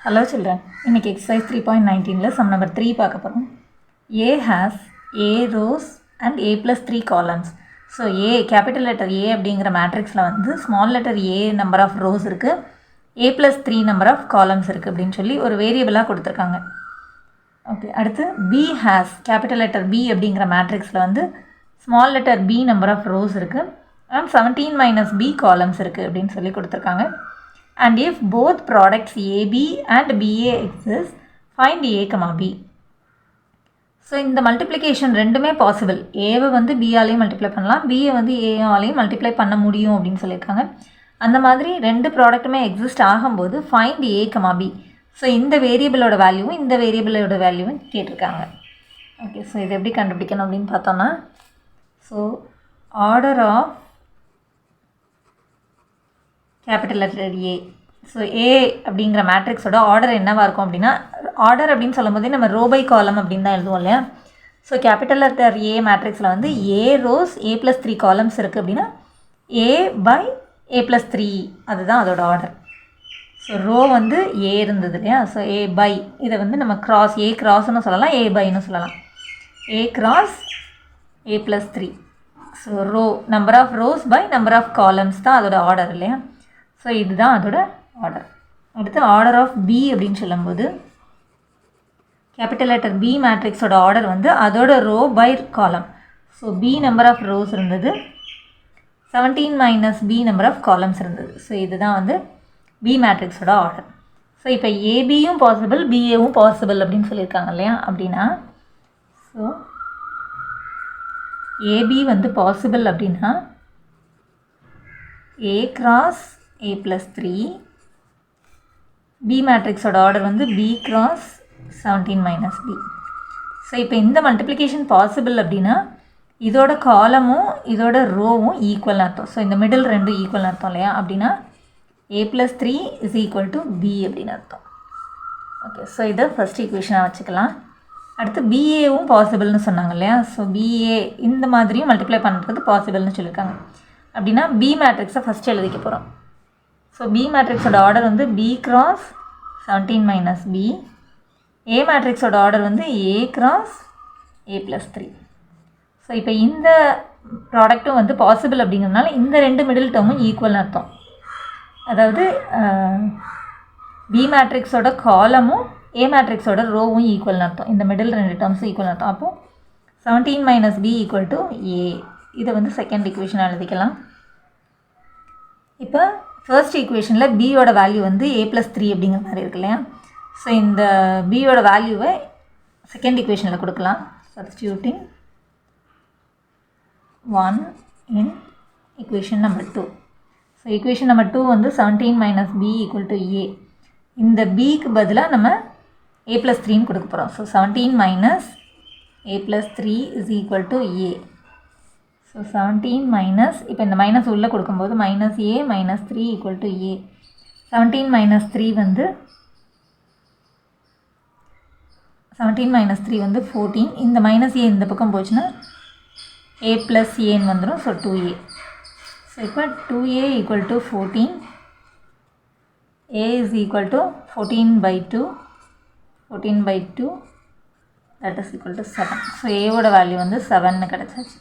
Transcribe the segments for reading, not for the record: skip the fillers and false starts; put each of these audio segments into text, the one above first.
Hello children, இன்னைக்கு exercise 3.19 sum number 3 பார்க்க போறோம். A has A rows and A plus 3 columns. So A, capital letter A அப்படிங்கிற மேட்ரிக்ஸில் வந்து small letter A number of rows இருக்கு, A plus 3 number of columns இருக்கு அப்படின்னு சொல்லி ஒரு வேரியபிளாக கொடுத்துருக்காங்க. ஓகே, அடுத்து B has, capital letter B அப்படிங்கிற மேட்ரிக்ஸில் வந்து small letter B number of rows இருக்கு and 17 minus B columns இருக்கு அப்படின்னு சொல்லி கொடுத்துருக்காங்க. And if both products AB and BA exist, find A, B. So, இந்த multiplication ரெண்டுமே possible. Aவை வந்து B ஆலையும் multiply பண்ணலாம், Bயை வந்து A ஆலையும் multiply பண்ண முடியும் அப்படின்னு சொல்லியிருக்காங்க. அந்த மாதிரி ரெண்டு ப்ராடக்ட்டுமே exist ஆகும்போது find A, B. ஸோ இந்த வேரியபிளோட வேல்யூவும் இந்த வேரியபிளோட வேல்யூவும் கேட்டிருக்காங்க. ஓகே, ஸோ இது எப்படி கண்டுபிடிக்கணும் அப்படின்னு பார்த்தோன்னா, so order of capital letter A. So A அப்படிங்கிற மேட்ரிக்ஸோட ஆர்டர் என்னவாக இருக்கும் அப்படின்னா, ஆர்டர் அப்படின்னு சொல்லும் போதே நம்ம ரோ பை காலம் அப்படின்னு தான் எழுதுவோம் இல்லையா. ஸோ கேபிட்டல் லெட்டர் ஏ மேட்ரிக்ஸில் வந்து ஏ ரோஸ் A plus 3 காலம்ஸ் இருக்குது அப்படின்னா A by A plus 3 அதுதான் அதோட ஆர்டர். ஸோ ரோ வந்து ஏ இருந்தது இல்லையா, ஸோ A by இதை வந்து நம்ம கிராஸ் A கிராஸ்னு சொல்லலாம், A byன்னு சொல்லலாம். A cross A plus 3. So row number of rows by number of columns தான் அதோட ஆர்டர் இல்லையா. ஸோ இதுதான் அதோட ஆர்டர். அடுத்து ஆர்டர் ஆஃப் பி அப்படின்னு சொல்லும்போது கேபிட்டல் லெட்டர் பி மேட்ரிக்ஸோட ஆர்டர் வந்து அதோட row by column. So B number of rows இருந்தது, 17 minus B number of columns இருந்தது. ஸோ இதுதான் வந்து பி மேட்ரிக்ஸோட ஆர்டர். ஸோ இப்போ ஏபியும் பாசிபிள் பிஏவும் பாசிபிள் அப்படின்னு சொல்லியிருக்காங்க இல்லையா. அப்படின்னா ஸோ ஏபி வந்து பாசிபிள் அப்படின்னா A cross A plus 3, B மேட்ரிக்ஸோட ஆர்டர் வந்து B cross 17 minus B. So இப்போ இந்த மல்டிப்ளிகேஷன் பாசிபிள் அப்படின்னா இதோட காலமும் இதோட ரோவும் ஈக்குவல் அர்த்தம். ஸோ இந்த மிடில் ரெண்டும் ஈக்குவல் அர்த்தம் இல்லையா. அப்படின்னா A plus 3 is equal to B அப்படின்னு அர்த்தம். ஓகே, ஸோ இதை ஃபஸ்ட் ஈக்குவேஷனாக வச்சுக்கலாம். அடுத்து பிஏவும் பாசிபிள்னு சொன்னாங்க இல்லையா. ஸோ பிஏ இந்த மாதிரியும் மல்டிப்ளை பண்ணுறது பாசிபிள்னு சொல்லியிருக்காங்க. அப்படின்னா பி மேட்ரிக்ஸை ஃபஸ்ட்டு எழுதிக்க போகிறோம். ஸோ பி மேட்ரிக்ஸோட ஆர்டர் வந்து B கிராஸ் 17 மைனஸ் பி. ஏ மேட்ரிக்ஸோட ஆர்டர் வந்து A cross A plus 3. So இப்போ இந்த ப்ராடக்ட்டும் வந்து பாசிபிள் அப்படிங்கிறதுனால இந்த ரெண்டு மிடில் டேர்மும் ஈக்குவல்னு அர்த்தம். அதாவது பி மேட்ரிக்ஸோட காலமும் ஏ மேட்ரிக்ஸோட ரோவும் ஈக்குவல்னு அர்த்தம். இந்த மிடில் ரெண்டு டேர்ம்ஸும் ஈக்குவல் அர்த்தம். அப்போது 17 மைனஸ் பி ஈக்குவல் டு ஏ. இதை வந்து செகண்ட் ஈக்குவேஷனாக எழுதிக்கலாம். இப்போ ஃபர்ஸ்ட் ஈக்குவேஷனில் பியோட வேல்யூ வந்து A plus 3 அப்படிங்கிற மாதிரி இருக்கு இல்லையா. ஸோ இந்த பியோட வேல்யூவை செகண்ட் ஈக்குவேஷனில் கொடுக்கலாம். சப்ஸ்டியூட்டிங் 1 இன் equation number 2. So equation number 2 வந்து 17 மைனஸ் பி ஈக்குவல் டு ஏ. இந்த பிக்கு பதிலாக நம்ம A plus 3ன்னு கொடுக்க போகிறோம். So 17 minus A plus 3 is equal to A. So 17 minus, இப்போ இந்த மைனஸ் உள்ளே கொடுக்கும்போது minus A minus 3 equal to A. 17 minus 3 வந்து 17 மைனஸ் 3 வந்து 14. இந்த மைனஸ் A இந்த பக்கம் போச்சுன்னா A ப்ளஸ் ஏன்னு வந்துடும். So 2A. ஸோ இப்போ 2A equal to 14. A is equal to 14 by 2. 14 by 2 that is equal to 7. So ஏவோட வேல்யூ வந்து 7ன்னு கிடச்சாச்சு.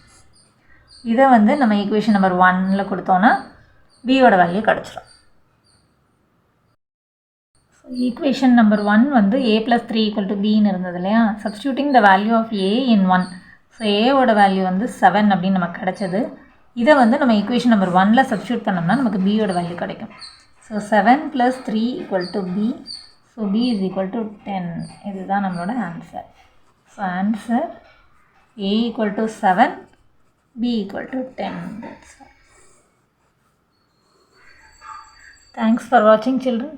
இதை வந்து நம்ம ஈக்குவேஷன் நம்பர் 1ல் கொடுத்தோன்னா பியோட வேல்யூ கிடச்சிரும். ஸோ ஈக்குவேஷன் நம்பர் 1 வந்து A plus 3 equal to Bன்னு இருந்தது இல்லையா. Substituting the value of A in 1. So ஏவோட வேல்யூ வந்து 7 அப்படின்னு நமக்கு கிடச்சது. இதை வந்து நம்ம ஈக்குவேஷன் நம்பர் 1ல் சப்ஸ்டியூட் பண்ணோம்னா நமக்கு பியோட வேல்யூ கிடைக்கும். So 7 plus 3 equal to B. So B is equal to 10. இதுதான் நம்மளோட answer. So answer A equal to 7, B equal to 10. That's all. Thanks for watching, children.